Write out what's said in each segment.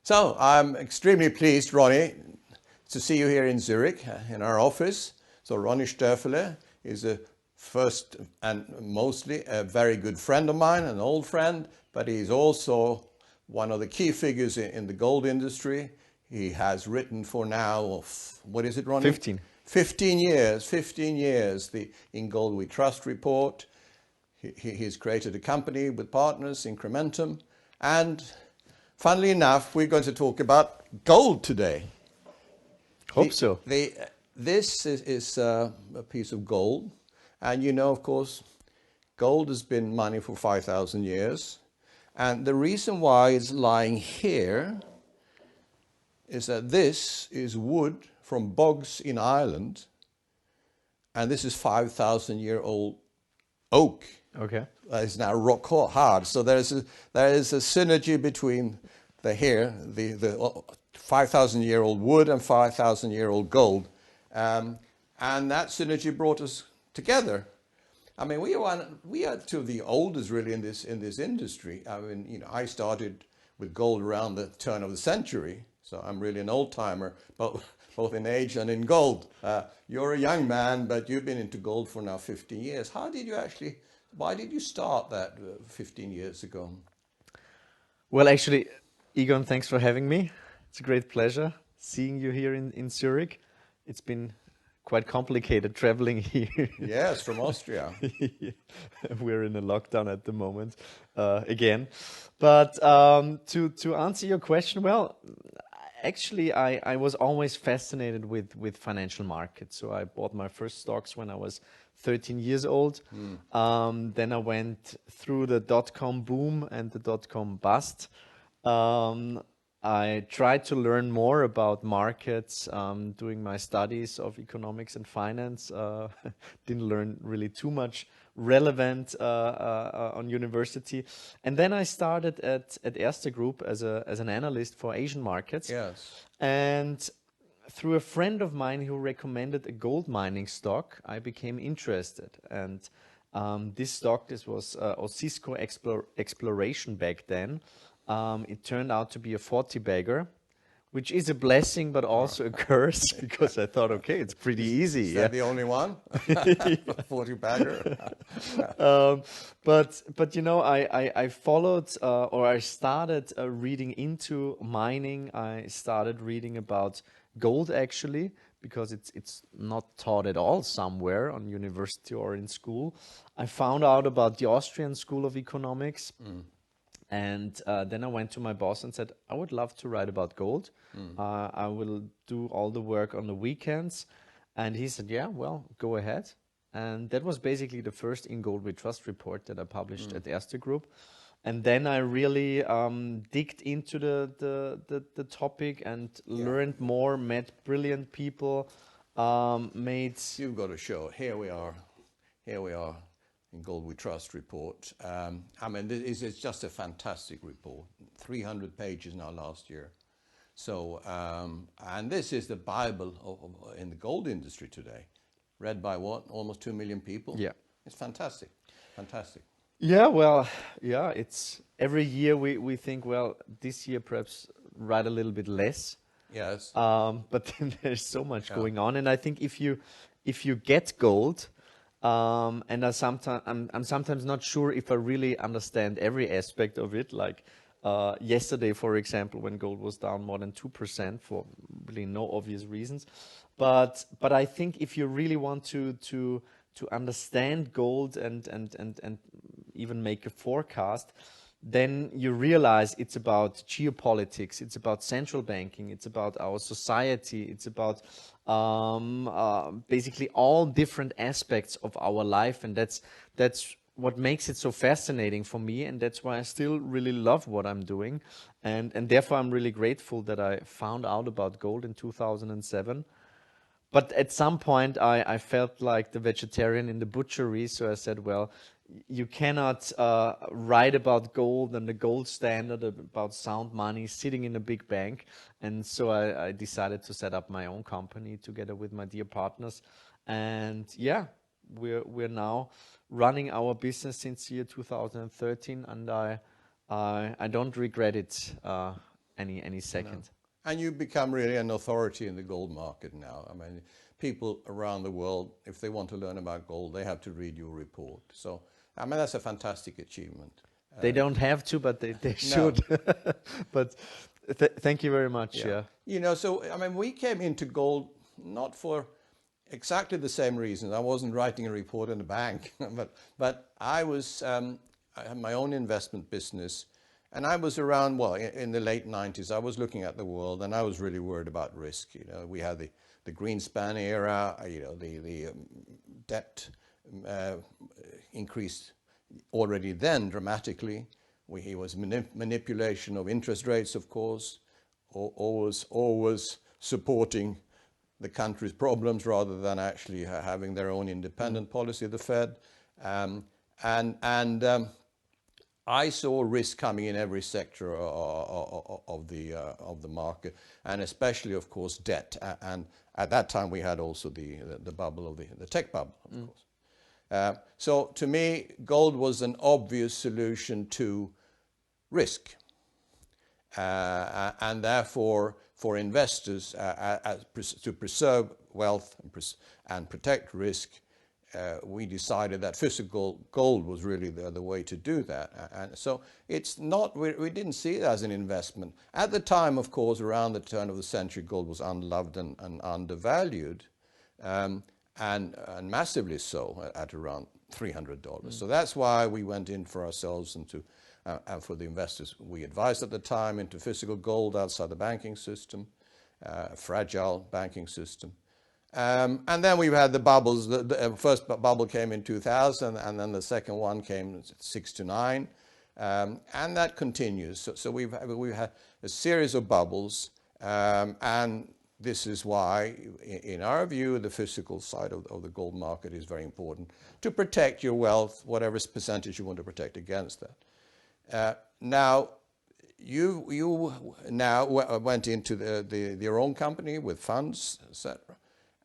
So I'm extremely pleased, Ronni, to see you here in Zurich in our office. So Ronni Stoeferle is a first and mostly a very good friend of mine, an old friend, but he's also one of the key figures in the gold industry. He has written for now, what is it, Ronni? 15. 15 years, the In Gold We Trust report. He's created a company with partners, Incrementum, and funnily enough, we're going to talk about gold today. Hope so. This is a piece of gold, and you know, of course, gold has been money for 5,000 years, and the reason why it's lying here is that this is wood from bogs in Ireland, and this is 5,000-year-old oak. Okay. It's now rock hard. So there is a synergy between the 5,000-year-old wood and 5,000-year-old gold, and that synergy brought us together. I mean, we are two of the oldest really in this industry. I mean, you know, I started with gold around the turn of the century, so I'm really an old timer, both in age and in gold. You're a young man, but you've been into gold for now 15 years. Why did you start that 15 years ago? Well, actually, Egon, thanks for having me. It's a great pleasure seeing you here in Zurich. It's been quite complicated traveling here. Yes, from Austria. We're in a lockdown at the moment, again. But to answer your question, well, actually, I was always fascinated with financial markets. So I bought my first stocks when I was 13 years old. Then I went through the dot-com boom and the dot-com bust. I tried to learn more about markets, doing my studies of economics and finance. Didn't learn really too much relevant on university. And then I started at Erste Group as an analyst for Asian markets. Yes. And through a friend of mine who recommended a gold mining stock, I became interested. And this was Cisco Exploration back then. It turned out to be a 40-bagger, which is a blessing, but also a curse, because I thought, okay, it's pretty easy. Is that the only one? 40-bagger? But you know, I followed or I started reading into mining. I started reading about gold, actually, because it's not taught at all somewhere on university or in school. I found out about the Austrian School of Economics. And then I went to my boss and said, I would love to write about gold. I will do all the work on the weekends. And he said, yeah, well, go ahead. And that was basically the first In Gold We Trust report that I published at Erste Group. And then I really digged into the topic and learned more, met brilliant people, You've got to show. Here we are. In Gold We Trust report. I mean, it's just a fantastic report. 300 pages now last year. So, and this is the Bible in the gold industry today. Read by what? Almost 2 million people? Yeah. It's fantastic. Fantastic. Yeah, well, yeah, it's every year we think, well, this year perhaps write a little bit less. Yes. But then there's so much going on. And I think if you get gold, and I'm sometimes not sure if I really understand every aspect of it. Like yesterday, for example, when gold was down more than 2% for really no obvious reasons. But I think if you really want to understand gold and even make a forecast, then you realize it's about geopolitics, it's about central banking, it's about our society, it's about basically all different aspects of our life, and that's what makes it so fascinating for me, and that's why I still really love what I'm doing, and therefore I'm really grateful that I found out about gold in 2007. But at some point I felt like the vegetarian in the butchery, so I said, well, you cannot write about gold and the gold standard, about sound money, sitting in a big bank. And so I decided to set up my own company together with my dear partners. And yeah, we're now running our business since the year 2013, and I don't regret it any second. And you become really an authority in the gold market now. I mean, people around the world, if they want to learn about gold, they have to read your report. So, I mean, that's a fantastic achievement. They don't have to, but they No. should. But thank you very much. Yeah. You know, so, I mean, we came into gold not for exactly the same reasons. I wasn't writing a report in the bank, but I had my own investment business. And I was around, well, in the late 90s, I was looking at the world and I was really worried about risk. You know, we had the Greenspan era, you know, the debt increased already then dramatically. He was manipulation of interest rates, of course, always supporting the country's problems rather than actually having their own independent policy, the Fed. I saw risk coming in every sector of the market, and especially, of course, debt. And at that time, we had also the bubble of the tech bubble, of course. So to me, gold was an obvious solution to risk, and therefore, for investors to preserve wealth and protect risk. We decided that physical gold was really the way to do that. And so it's not, we didn't see it as an investment. At the time, of course, around the turn of the century, gold was unloved and undervalued, and massively so at around $300. So that's why we went in for ourselves and for the investors we advised at the time into physical gold outside the banking system, fragile banking system. And then we've had the bubbles. The first bubble came in 2000, and then the second one came 6 to 9, and that continues. So we've had a series of bubbles, and this is why, in our view, the physical side of the gold market is very important to protect your wealth, whatever percentage you want to protect against that. Now, you now went into your own company with funds, etc.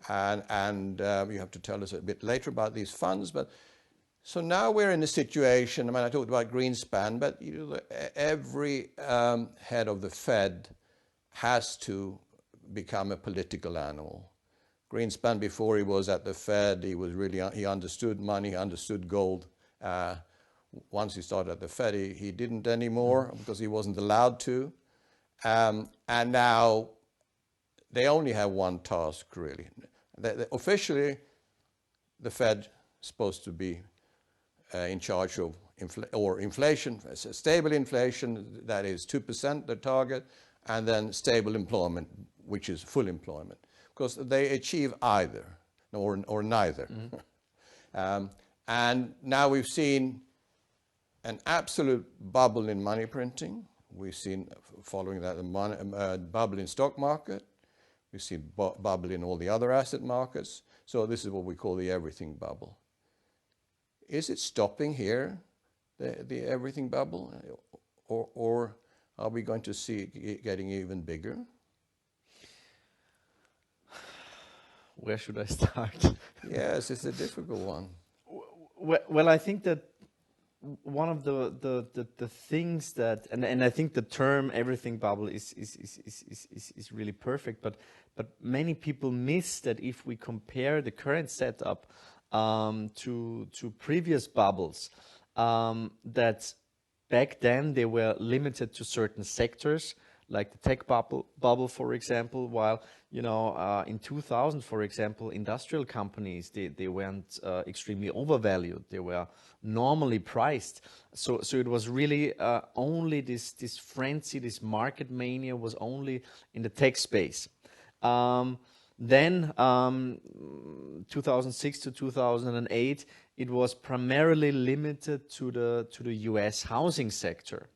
And you have to tell us a bit later about these funds. But so now we're in a situation. I mean, I talked about Greenspan, but every head of the Fed has to become a political animal. Greenspan, before he was at the Fed, he understood money, he understood gold. Once he started at the Fed, he didn't anymore because he wasn't allowed to. And now they only have one task, really. Officially, the Fed is supposed to be in charge of inflation, stable inflation, that is 2%, the target, and then stable employment, which is full employment, because they achieve either or neither. And now we've seen an absolute bubble in money printing. We've seen, following that, a bubble in stock market. We see bubble in all the other asset markets. So this is what we call the everything bubble. Is it stopping here, the everything bubble? Or are we going to see it getting even bigger? Where should I start? Yes, it's a difficult one. Well, I think that one of the things that, and I think the term everything bubble is really perfect, but many people miss that if we compare the current setup to previous bubbles, that back then they were limited to certain sectors, like the tech bubble, for example, while, in 2000, for example, industrial companies, they weren't extremely overvalued. They were normally priced. So it was really only this frenzy, this market mania was only in the tech space. Then 2006 to 2008, it was primarily limited to the US housing sector.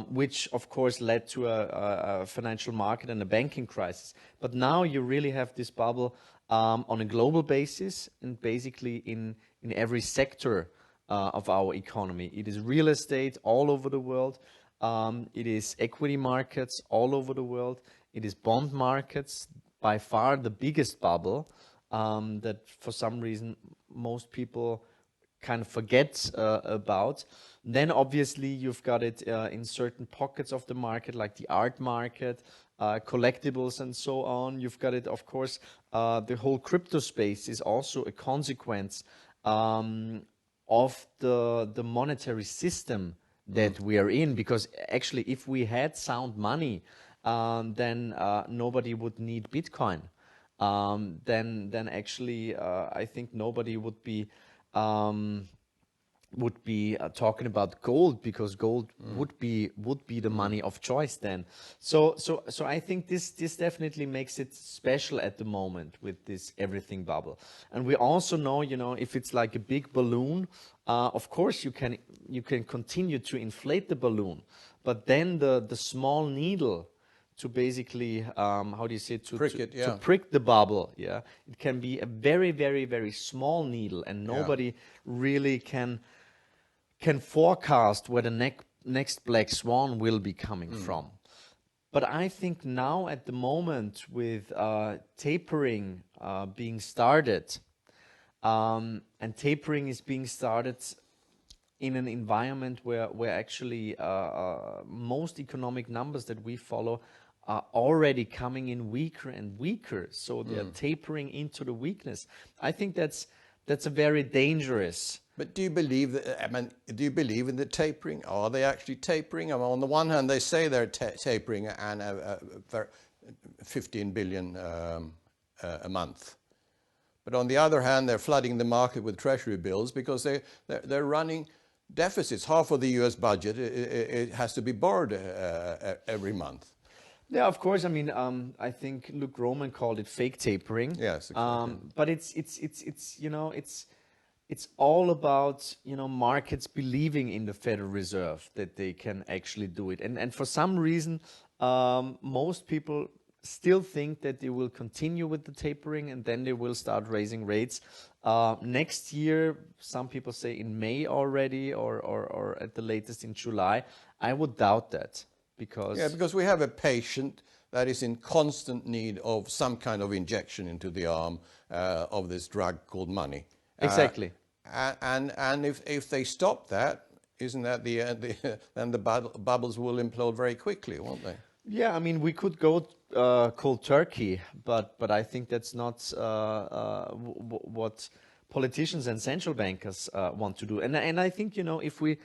Which of course led to a financial market and a banking crisis. But now you really have this bubble on a global basis and basically in every sector of our economy. It is real estate all over the world. It is equity markets all over the world. It is bond markets, by far the biggest bubble that for some reason most people kind of forget about. Then obviously you've got it in certain pockets of the market, like the art market, collectibles and so on. You've got it, of course, the whole crypto space is also a consequence of the monetary system that we are in, because actually if we had sound money, then nobody would need Bitcoin. Then actually I think nobody would be talking about gold, because gold would be the money of choice then. So I think this definitely makes it special at the moment with this everything bubble. And we also know, you know, if it's like a big balloon, of course you can continue to inflate the balloon, but then the small needle to basically how do you say, to prick the bubble, yeah, it can be a very, very, very small needle, and nobody really can forecast where the next black swan will be coming from. But I think now at the moment with tapering being started, and tapering is being started in an environment where actually most economic numbers that we follow are already coming in weaker and weaker. So they're tapering into the weakness. I think that's a very dangerous. But do you believe that? I mean, do you believe in the tapering? Are they actually tapering? I mean, on the one hand, they say they're tapering and 15 billion a month, but on the other hand, they're flooding the market with treasury bills because they're running deficits. Half of the U.S. budget it has to be borrowed every month. Yeah, of course. I mean, I think Luke Roman called it fake tapering. Yes, exactly. But it's you know, it's all about, you know, markets believing in the Federal Reserve that they can actually do it. And for some reason, most people still think that they will continue with the tapering and then they will start raising rates. Next year, some people say in May already, or at the latest in July. I would doubt that. Because we have a patient that is in constant need of some kind of injection into the arm of this drug called money. Exactly. And if they stop that, isn't that then the bubbles will implode very quickly, won't they? Yeah, I mean, we could go cold turkey, but I think that's not what politicians and central bankers want to do. And I think, you know, if we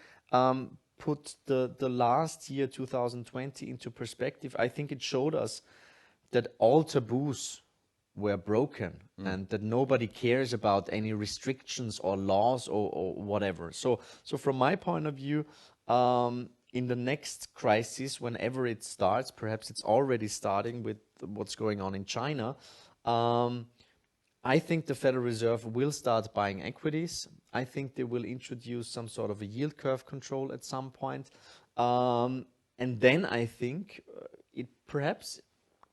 put the last year, 2020, into perspective, I think it showed us that all taboos were broken and that nobody cares about any restrictions or laws or whatever. So from my point of view, in the next crisis, whenever it starts, perhaps it's already starting with what's going on in China, I think the Federal Reserve will start buying equities. I think they will introduce some sort of a yield curve control at some point. And then I think it perhaps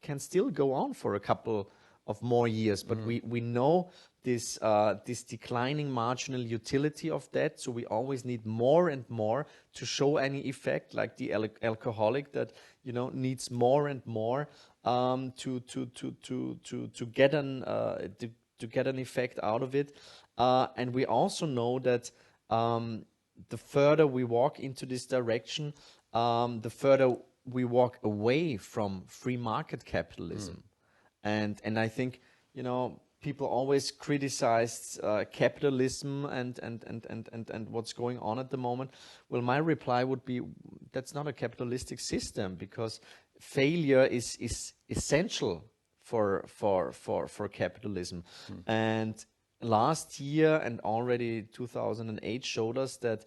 can still go on for a couple of more years. But we know this declining marginal utility of debt. So we always need more and more to show any effect, like the alcoholic that, you know, needs more and more to get an effect out of it. And we also know that the further we walk into this direction, the further we walk away from free market capitalism. And I think, you know, people always criticized capitalism and what's going on at the moment. Well, my reply would be that's not a capitalistic system, because failure is essential for capitalism. And last year and already 2008 showed us that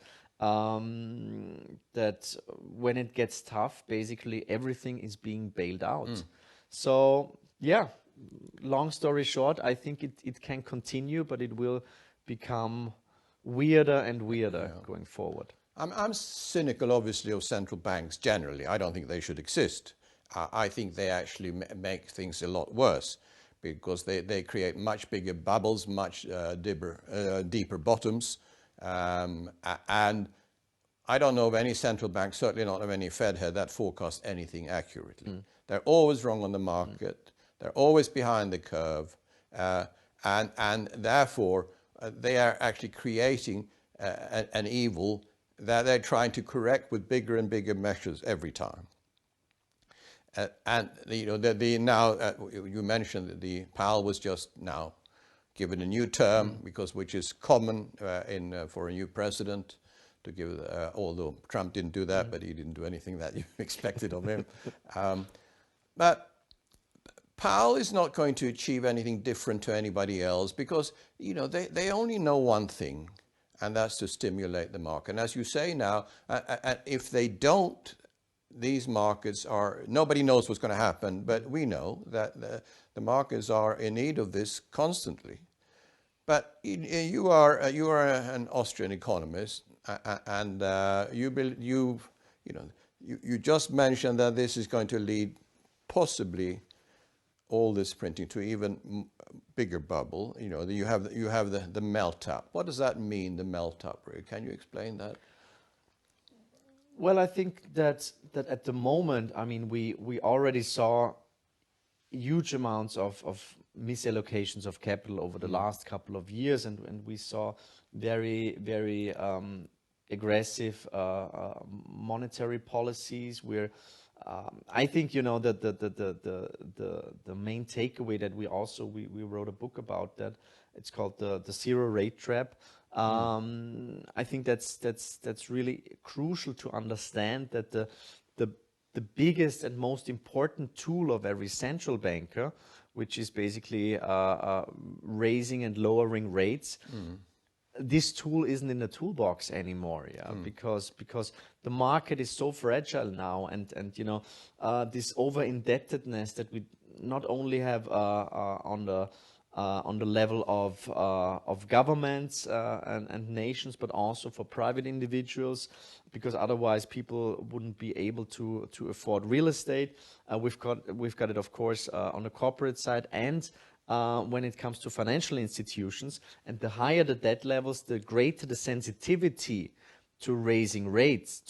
that when it gets tough, basically everything is being bailed out. So yeah, long story short, I think it can continue, but it will become weirder and weirder going forward. I'm cynical, obviously, of central banks generally. I don't think they should exist. I think they actually make things a lot worse, because they create much bigger bubbles, much deeper bottoms. And I don't know of any central bank, certainly not of any Fed head, that forecasts anything accurately. They're always wrong on the market. They're always behind the curve. And therefore, they are actually creating an evil that they're trying to correct with bigger and bigger measures every time. And you know, you mentioned that the Powell was just now given a new term, because which is common for a new president to give. Although Trump didn't do that, but he didn't do anything that you expected of him. But Powell is not going to achieve anything different to anybody else, because you know they only know one thing, and that's to stimulate the market. And as you say now, if they don't, these markets are, nobody knows what's going to happen, but we know that the markets are in need of this constantly. But you are an Austrian economist, and you just mentioned that this is going to lead possibly all this printing to even bigger bubble. You know, you have the melt up. What does that mean, the melt up? Can you explain that? Well, I think that at the moment, I mean, we already saw huge amounts of misallocations of capital over the last couple of years, and we saw very, very aggressive monetary policies where I think, you know, that the main takeaway that we wrote a book about that. It's called the zero rate trap. I think that's really crucial to understand that the biggest and most important tool of every central banker, which is basically raising and lowering rates. This tool isn't in the toolbox anymore, because the market is so fragile now, and you know, this over indebtedness that we not only have on the level of governments and nations, but also for private individuals, because otherwise people wouldn't be able to afford real estate. We've got it, of course, on the corporate side, and when it comes to financial institutions. And the higher the debt levels, the greater the sensitivity to rising rates.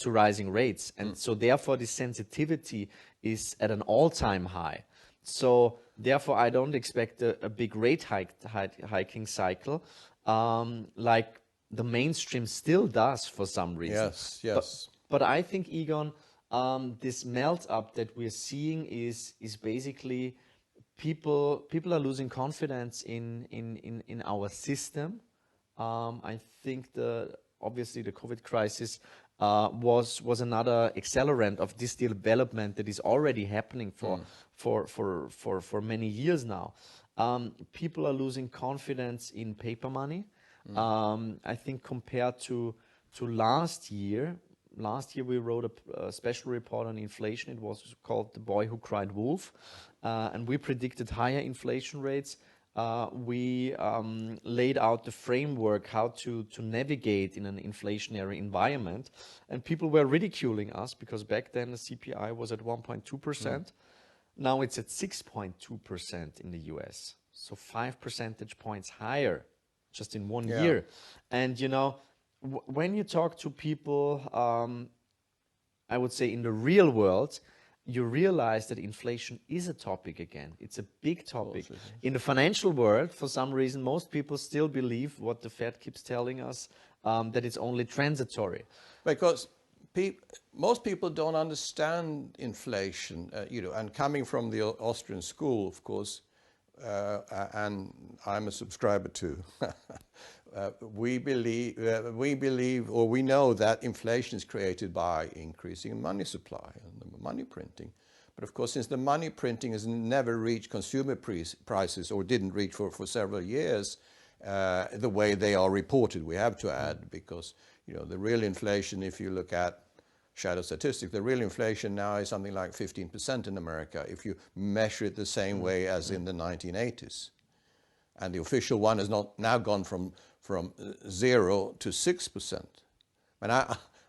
And so therefore this sensitivity is at an all-time high. So therefore I don't expect a big rate hiking cycle like the mainstream still does for some reason. Yes. But I think, Egon, this melt up that we're seeing is basically people are losing confidence in our system. I think obviously the COVID crisis was another accelerant of this development that is already happening for many years now. People are losing confidence in paper money. I think compared to last year we wrote a special report on inflation. It was called "The Boy Who Cried Wolf," and we predicted higher inflation rates. We laid out the framework how to navigate in an inflationary environment, and people were ridiculing us because back then the CPI was at 1.2%. Now it's at 6.2% in the US, so 5 percentage points higher just in 1 year. And you know, when you talk to people, I would say in the real world, you realize that inflation is a topic again. It's a big topic. In the financial world, for some reason, most people still believe what the Fed keeps telling us, that it's only transitory. Because most people don't understand inflation, you know, and coming from the Austrian school, of course, and I'm a subscriber too. We believe, or we know that inflation is created by increasing money supply and money printing. But of course, since the money printing has never reached consumer prices, or didn't reach for several years, the way they are reported, we have to add, because you know the real inflation, if you look at shadow statistics, the real inflation now is something like 15% in America, if you measure it the same way as in the 1980s. And the official one has now gone from 0 to 6%. And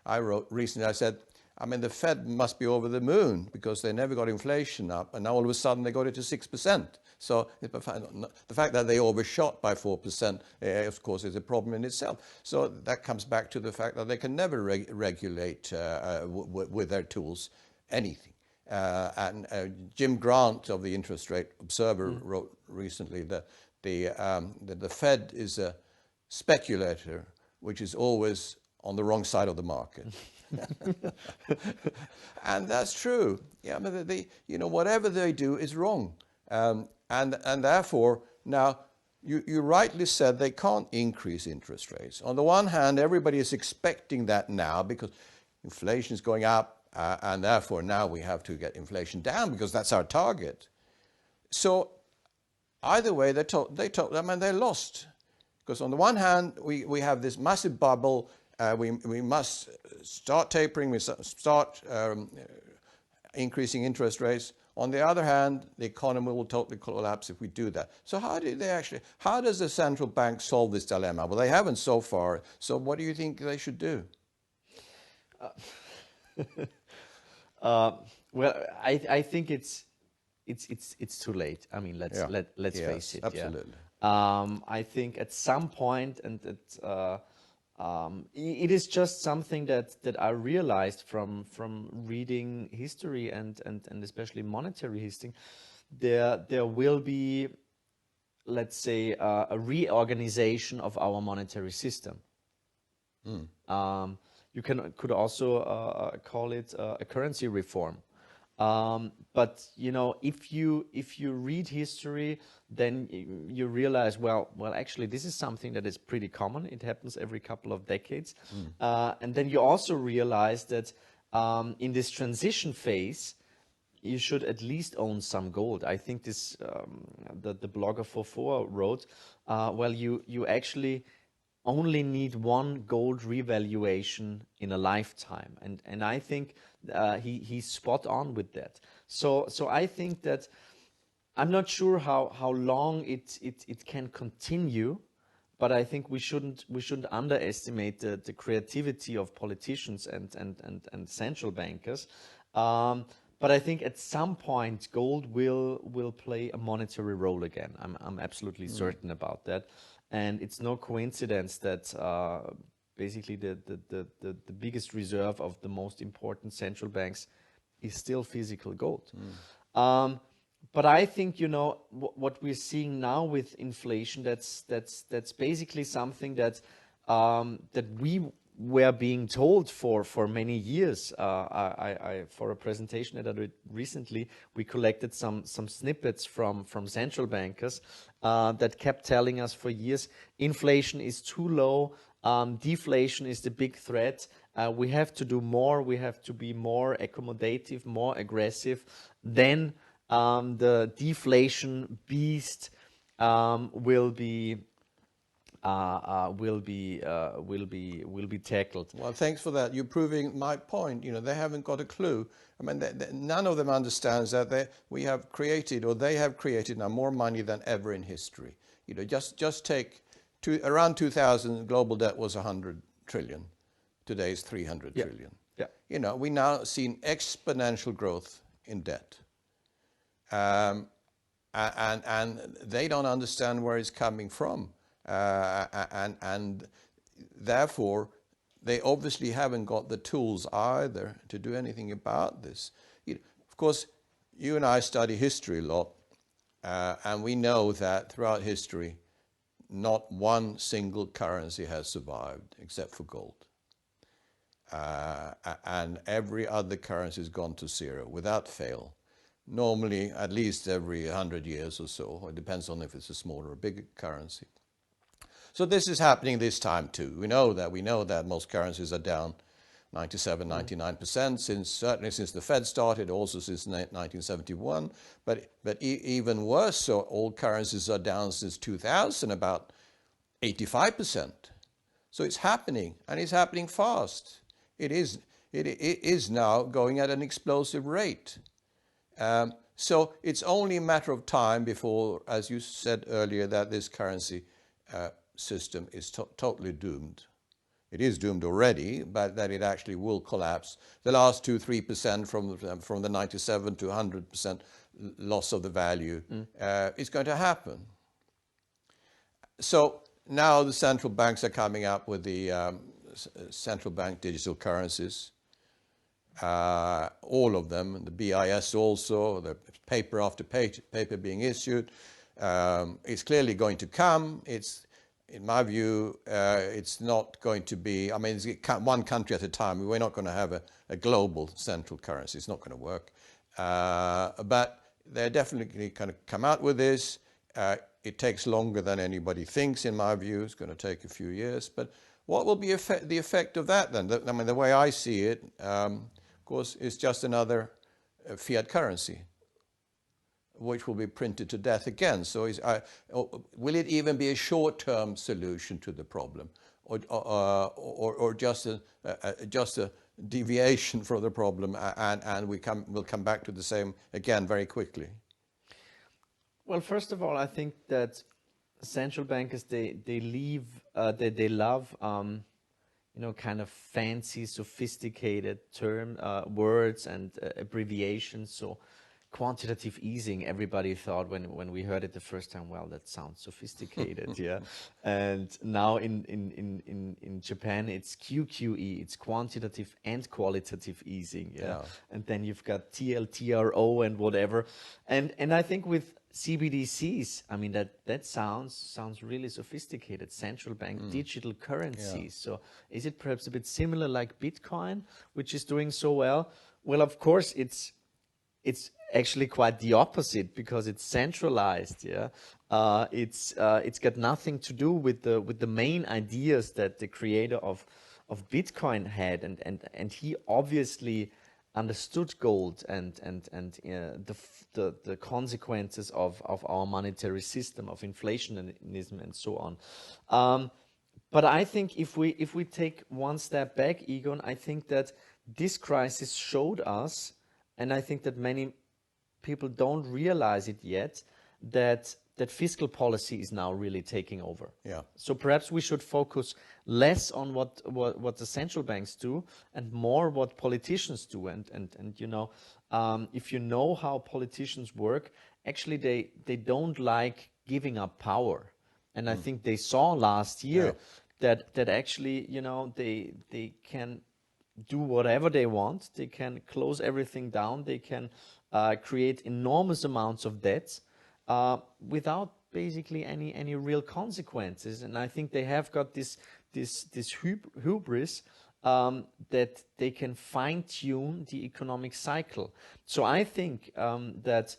I wrote recently, I said, I mean, the Fed must be over the moon because they never got inflation up, and now all of a sudden they got it to 6%. So the fact that they overshot by 4%, of course, is a problem in itself. So that comes back to the fact that they can never regulate with their tools anything. And Jim Grant of the Interest Rate Observer wrote recently that the Fed is a speculator which is always on the wrong side of the market. And that's true. Yeah, but whatever they do is wrong. And therefore, now, you rightly said they can't increase interest rates. On the one hand, everybody is expecting that now because inflation is going up, and therefore now we have to get inflation down because that's our target. So either way, they lost. Because on the one hand, we have this massive bubble. We must start tapering. We start increasing interest rates. On the other hand, the economy will totally collapse if we do that. So how does the central bank solve this dilemma? Well, they haven't so far. So what do you think they should do? Well, I think it's too late. I mean, let's face it. Absolutely. Yeah. I think at some point, and it is just something that I realized from reading history and especially monetary history, there will be, let's say, a reorganization of our monetary system. You could also call it a currency reform. But if you read history, then you realize, well, actually, this is something that is pretty common. It happens every couple of decades. And then you also realize that in this transition phase, you should at least own some gold. I think this the blogger Fofo wrote, well, you actually only need one gold revaluation in a lifetime, and I think he's spot on with that. So I think that I'm not sure how long it can continue, but I think we shouldn't underestimate the creativity of politicians and central bankers. But I think at some point gold will play a monetary role again. I'm absolutely certain about that. And it's no coincidence that basically the biggest reserve of the most important central banks is still physical gold. But I think, what we're seeing now with inflation, that's basically something that we were being told for many years. For a presentation that I did recently, we collected some snippets from central bankers that kept telling us for years, inflation is too low, deflation is the big threat, we have to do more, we have to be more accommodative, more aggressive, then the deflation beast will be tackled. Well, thanks for that. You're proving my point. They haven't got a clue. I mean, none of them understands that we have created, or they have created now more money than ever in history. Just take around 2000, global debt was 100 trillion. Today is 300 trillion. Yeah. We now see exponential growth in debt. And they don't understand where it's coming from. And therefore, they obviously haven't got the tools either to do anything about this. Of course, you and I study history a lot, and we know that throughout history, not one single currency has survived except for gold. And every other currency has gone to zero without fail. Normally, at least every 100 years or so. It depends on if it's a smaller or bigger currency. So this is happening this time too. We know that most currencies are down 97, 99%, certainly since the Fed started, also since 1971. But even worse, so all currencies are down since 2000, about 85%. So it's happening, and it's happening fast. It is now going at an explosive rate. So it's only a matter of time before, as you said earlier, that this currency system is totally doomed. It is doomed already, but that it actually will collapse. The last 2-3% from the 97 to 100% loss of the value is going to happen. So now the central banks are coming up with the central bank digital currencies. All of them, the BIS also, the paper after paper being issued. It's clearly going to come. in my view, it's not going to be, I mean, it's one country at a time. We're not going to have a global central currency. It's not going to work. But they're definitely going to come out with this. It takes longer than anybody thinks, in my view. It's going to take a few years. But what will be the effect of that then? I mean, the way I see it, of course, is just another fiat currency, which will be printed to death again. So will it even be a short-term solution to the problem, or just a deviation from the problem, and we'll come back to the same again very quickly? Well, first of all, I think that central bankers, they love kind of fancy, sophisticated words and abbreviations. So quantitative easing, everybody thought when we heard it the first time, well, that sounds sophisticated, yeah. And now in Japan, it's QQE, it's quantitative and qualitative easing, yeah. And then you've got TLTRO and whatever. And I think with CBDCs, I mean, that sounds really sophisticated. Central bank digital currencies. So is it perhaps a bit similar like Bitcoin, which is doing so well? Well, of course, it's actually quite the opposite, because it's centralized. Yeah, it's got nothing to do with the main ideas that the creator of Bitcoin had, and he obviously understood gold and the consequences of our monetary system, of inflationism and so on. But I think if we take one step back, Egon, I think that this crisis showed us, and I think that many people don't realize it yet, that fiscal policy is now really taking over. Yeah. So perhaps we should focus less on what the central banks do and more what politicians do. And if you know how politicians work, actually they don't like giving up power. And I think they saw last year that actually, they can do whatever they want. They can close everything down. They can create enormous amounts of debts without basically any real consequences. And I think they have got this hubris that they can fine-tune the economic cycle. So I think that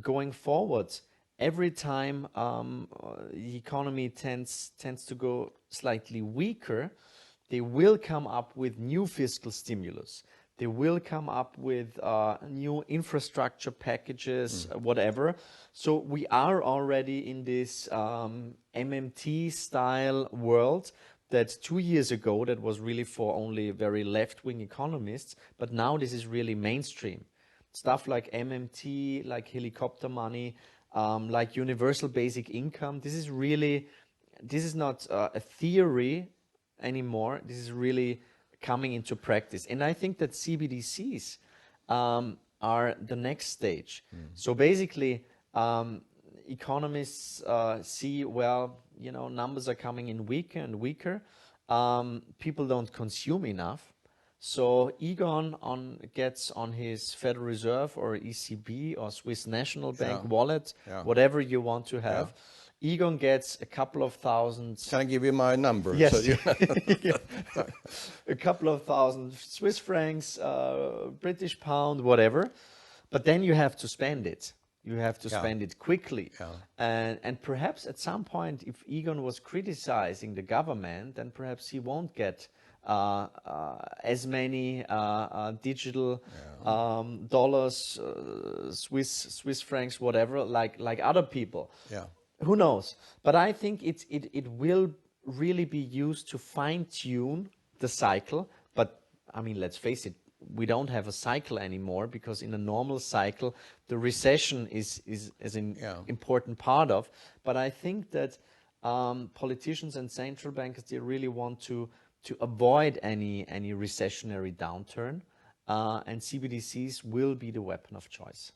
going forward, every time the economy tends to go slightly weaker, they will come up with new fiscal stimulus. They will come up with new infrastructure packages, whatever. So we are already in this MMT-style world that 2 years ago, that was really for only very left-wing economists, but now this is really mainstream. Stuff like MMT, like helicopter money, like universal basic income. This is not a theory anymore. This is really coming into practice. And I think that CBDCs are the next stage. So basically, economists see, well, numbers are coming in weaker and weaker. People don't consume enough. So Egon gets on his Federal Reserve or ECB or Swiss National Bank wallet, whatever you want to have. Egon gets a couple of thousand. Can I give you my number? Yes. So a couple of thousand Swiss francs, British pound, whatever. But then you have to spend it. You have to spend it quickly. And perhaps at some point, if Egon was criticizing the government, then perhaps he won't get as many digital dollars, Swiss francs, whatever, like other people. Yeah. Who knows? But I think it will really be used to fine-tune the cycle. But I mean, let's face it, we don't have a cycle anymore, because in a normal cycle, the recession is an important part of. But I think that politicians and central bankers, they really want to avoid any recessionary downturn, and CBDCs will be the weapon of choice.